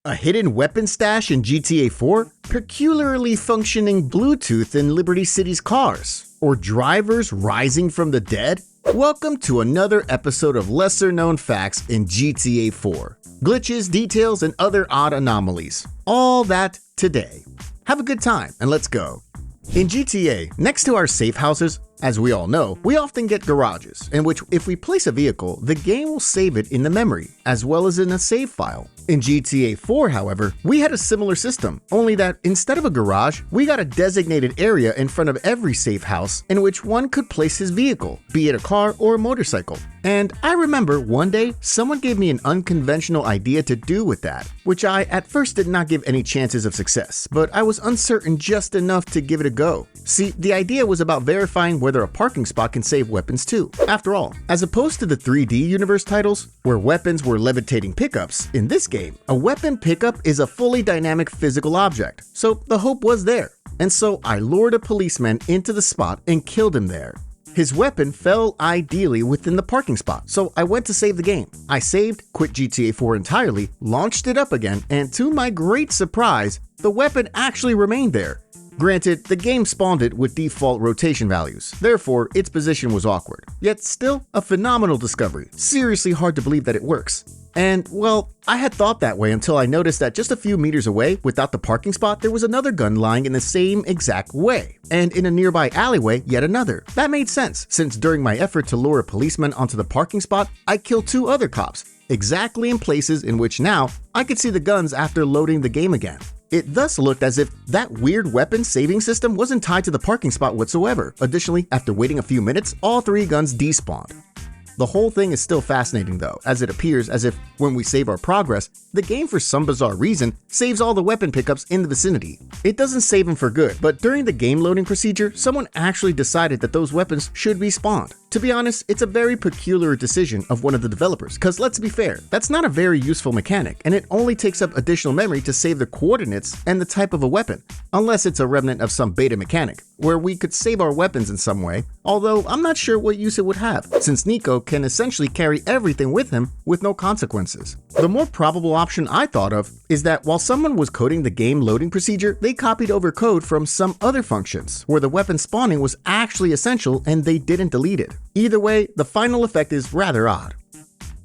A hidden weapon stash in GTA 4? Peculiarly functioning Bluetooth in Liberty City's cars? Or drivers rising from the dead? Welcome to another episode of lesser known facts in GTA 4. Glitches, details, and other odd anomalies. All that today. Have a good time and let's go. In GTA, next to our safe houses, as we all know, we often get garages, in which if we place a vehicle, the game will save it in the memory, as well as in a save file. In GTA 4, however, we had a similar system, only that instead of a garage, we got a designated area in front of every safe house in which one could place his vehicle, be it a car or a motorcycle. And I remember one day, someone gave me an unconventional idea to do with that, which I at first did not give any chances of success, but I was uncertain just enough to give it a go. See, the idea was about verifying whether a parking spot can save weapons too. After all, as opposed to the 3D universe titles, where weapons were levitating pickups, in this game, a weapon pickup is a fully dynamic physical object, so the hope was there. And so I lured a policeman into the spot and killed him there. His weapon fell ideally within the parking spot, so I went to save the game. I saved, quit GTA 4 entirely, launched it up again, and to my great surprise, the weapon actually remained there. Granted, the game spawned it with default rotation values, therefore its position was awkward. Yet still, a phenomenal discovery. Seriously hard to believe that it works. And, well, I had thought that way until I noticed that just a few meters away, without the parking spot, there was another gun lying in the same exact way. And in a nearby alleyway, yet another. That made sense, since during my effort to lure a policeman onto the parking spot, I killed two other cops, exactly in places in which now I could see the guns after loading the game again. It thus looked as if that weird weapon saving system wasn't tied to the parking spot whatsoever. Additionally, after waiting a few minutes, all three guns despawned. The whole thing is still fascinating though, as it appears as if when we save our progress, the game for some bizarre reason saves all the weapon pickups in the vicinity. It doesn't save them for good, but during the game loading procedure, someone actually decided that those weapons should be spawned. To be honest, it's a very peculiar decision of one of the developers, cause let's be fair, that's not a very useful mechanic, and it only takes up additional memory to save the coordinates and the type of a weapon, unless it's a remnant of some beta mechanic, where we could save our weapons in some way, although I'm not sure what use it would have, since Nico can essentially carry everything with him with no consequences. The more probable option I thought of is that while someone was coding the game loading procedure, they copied over code from some other functions, where the weapon spawning was actually essential and they didn't delete it. Either way, the final effect is rather odd.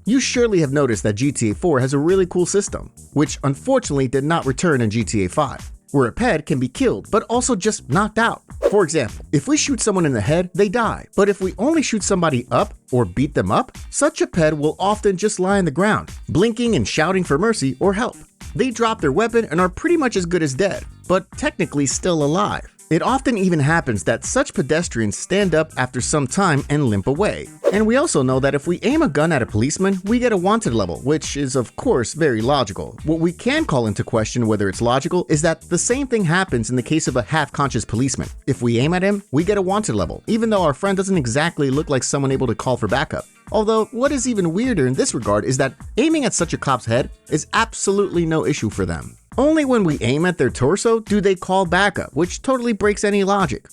You surely have noticed that GTA 4 has a really cool system, which unfortunately did not return in GTA 5, where a ped can be killed but also just knocked out. For example, if we shoot someone in the head, they die, but if we only shoot somebody up or beat them up, such a ped will often just lie on the ground, blinking and shouting for mercy or help. They drop their weapon and are pretty much as good as dead, but technically still alive. It often even happens that such pedestrians stand up after some time and limp away. And we also know that if we aim a gun at a policeman, we get a wanted level, which is of course very logical. What we can call into question whether it's logical is that the same thing happens in the case of a half-conscious policeman. If we aim at him, we get a wanted level, even though our friend doesn't exactly look like someone able to call for backup. Although, what is even weirder in this regard is that aiming at such a cop's head is absolutely no issue for them. Only when we aim at their torso do they call backup, which totally breaks any logic.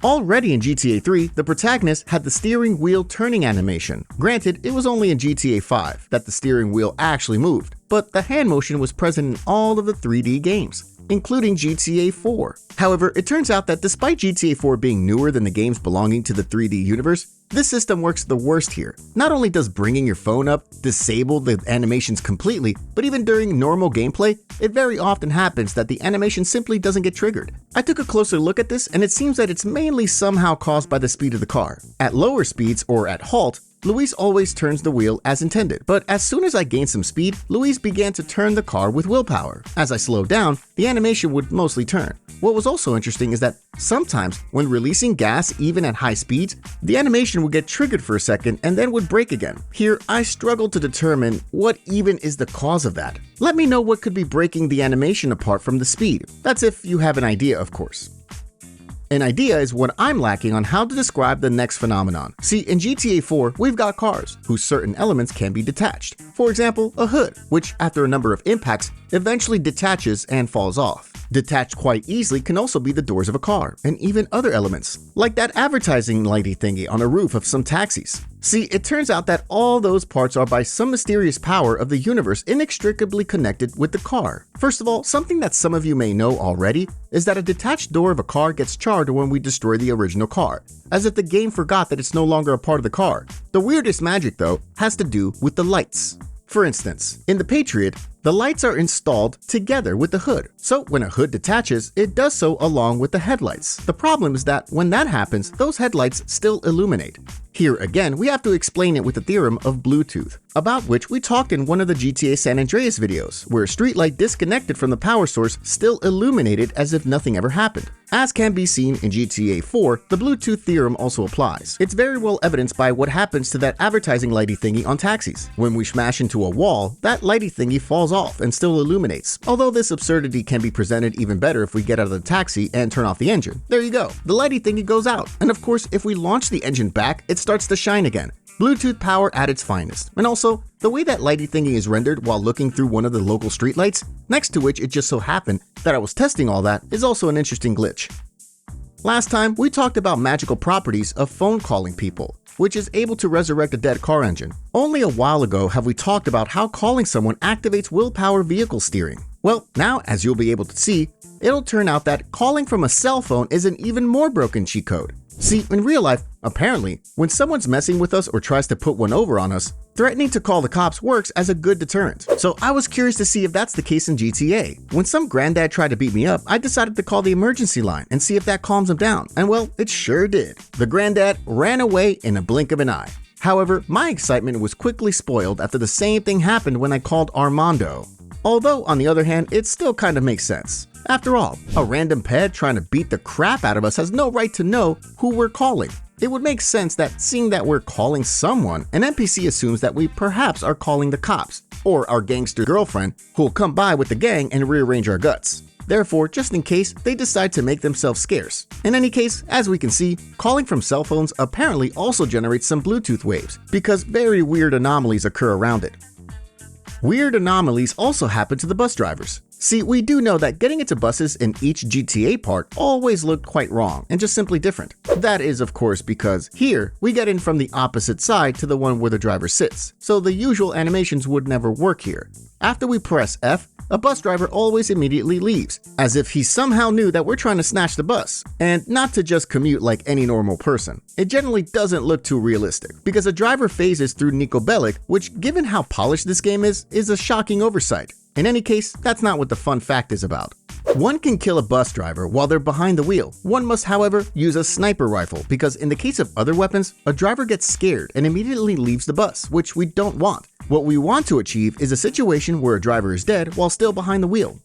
Already in GTA 3, the protagonist had the steering wheel turning animation. Granted, it was only in GTA 5 that the steering wheel actually moved, but the hand motion was present in all of the 3D games, including GTA 4. However, it turns out that despite GTA 4 being newer than the games belonging to the 3D universe, this system works the worst here. Not only does bringing your phone up disable the animations completely, but even during normal gameplay, it very often happens that the animation simply doesn't get triggered. I took a closer look at this and it seems that it's mainly somehow caused by the speed of the car. At lower speeds or at halt, Luis always turns the wheel as intended, but as soon as I gained some speed, Luis began to turn the car with willpower. As I slowed down, the animation would mostly turn. What was also interesting is that sometimes when releasing gas even at high speeds, the animation would get triggered for a second and then would break again. Here, I struggled to determine what even is the cause of that. Let me know what could be breaking the animation apart from the speed. That's if you have an idea, of course. An idea is what I'm lacking on how to describe the next phenomenon. See, in GTA 4, we've got cars, whose certain elements can be detached. For example, a hood, which after a number of impacts, eventually detaches and falls off. Detached quite easily can also be the doors of a car, and even other elements, like that advertising lighty thingy on a roof of some taxis. See, it turns out that all those parts are by some mysterious power of the universe inextricably connected with the car. First of all, something that some of you may know already is that a detached door of a car gets charred when we destroy the original car, as if the game forgot that it's no longer a part of the car. The weirdest magic, though, has to do with the lights. For instance, in the Patriot, the lights are installed together with the hood, so when a hood detaches, it does so along with the headlights. The problem is that when that happens, those headlights still illuminate. Here again, we have to explain it with the theorem of Bluetooth, about which we talked in one of the GTA San Andreas videos, where a streetlight disconnected from the power source still illuminated as if nothing ever happened. As can be seen in GTA 4, the Bluetooth theorem also applies. It's very well evidenced by what happens to that advertising lighty thingy on taxis. When we smash into a wall, that lighty thingy falls off and still illuminates, although this absurdity can be presented even better if we get out of the taxi and turn off the engine. There you go, the lighty thingy goes out, and of course if we launch the engine back, it starts to shine again. Bluetooth power at its finest. And also, the way that lighty thingy is rendered while looking through one of the local streetlights, next to which it just so happened that I was testing all that, is also an interesting glitch. Last time, we talked about magical properties of phone calling people, which is able to resurrect a dead car engine. Only a while ago have we talked about how calling someone activates willpower vehicle steering. Well, now as you'll be able to see, it'll turn out that calling from a cell phone is an even more broken cheat code. See, in real life, apparently, when someone's messing with us or tries to put one over on us, threatening to call the cops works as a good deterrent. So I was curious to see if that's the case in GTA. When some granddad tried to beat me up, I decided to call the emergency line and see if that calms him down. And well, it sure did. The granddad ran away in a blink of an eye. However, my excitement was quickly spoiled after the same thing happened when I called Armando. Although, on the other hand, it still kind of makes sense. After all, a random ped trying to beat the crap out of us has no right to know who we're calling. It would make sense that seeing that we're calling someone, an NPC assumes that we perhaps are calling the cops, or our gangster girlfriend who'll come by with the gang and rearrange our guts. Therefore, just in case, they decide to make themselves scarce. In any case, as we can see, calling from cell phones apparently also generates some Bluetooth waves, because very weird anomalies occur around it. Weird anomalies also happen to the bus drivers. See, we do know that getting into buses in each GTA part always looked quite wrong and just simply different. That is, of course, because here we get in from the opposite side to the one where the driver sits, so the usual animations would never work here. After we press F, a bus driver always immediately leaves, as if he somehow knew that we're trying to snatch the bus, and not to just commute like any normal person. It generally doesn't look too realistic, because a driver phases through Niko Bellic, which, given how polished this game is a shocking oversight. In any case, that's not what the fun fact is about. One can kill a bus driver while they're behind the wheel. One must, however, use a sniper rifle because in the case of other weapons, a driver gets scared and immediately leaves the bus, which we don't want. What we want to achieve is a situation where a driver is dead while still behind the wheel.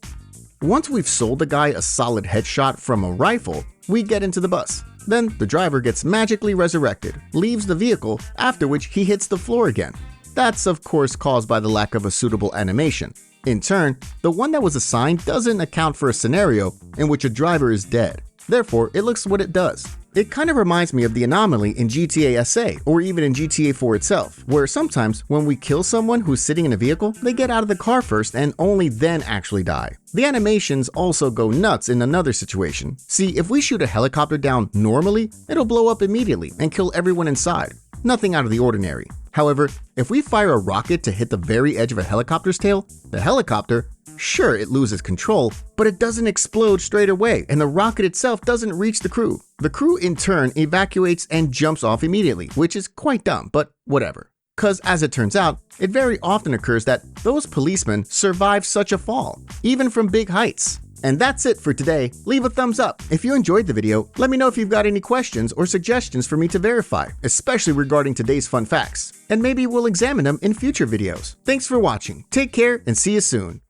Once we've sold the guy a solid headshot from a rifle, we get into the bus. Then the driver gets magically resurrected, leaves the vehicle, after which he hits the floor again. That's of course caused by the lack of a suitable animation. In turn, the one that was assigned doesn't account for a scenario in which a driver is dead. Therefore, it looks what it does. It kind of reminds me of the anomaly in GTA SA or even in GTA 4 itself, where sometimes when we kill someone who's sitting in a vehicle, they get out of the car first and only then actually die. The animations also go nuts in another situation. See, if we shoot a helicopter down normally, it'll blow up immediately and kill everyone inside. Nothing out of the ordinary. However, if we fire a rocket to hit the very edge of a helicopter's tail, the helicopter, sure, it loses control, but it doesn't explode straight away, and the rocket itself doesn't reach the crew. The crew in turn evacuates and jumps off immediately, which is quite dumb, but whatever. Cause as it turns out, it very often occurs that those policemen survive such a fall, even from big heights. And that's it for today. Leave a thumbs up. If you enjoyed the video, let me know if you've got any questions or suggestions for me to verify, especially regarding today's fun facts. And maybe we'll examine them in future videos. Thanks for watching. Take care and see you soon.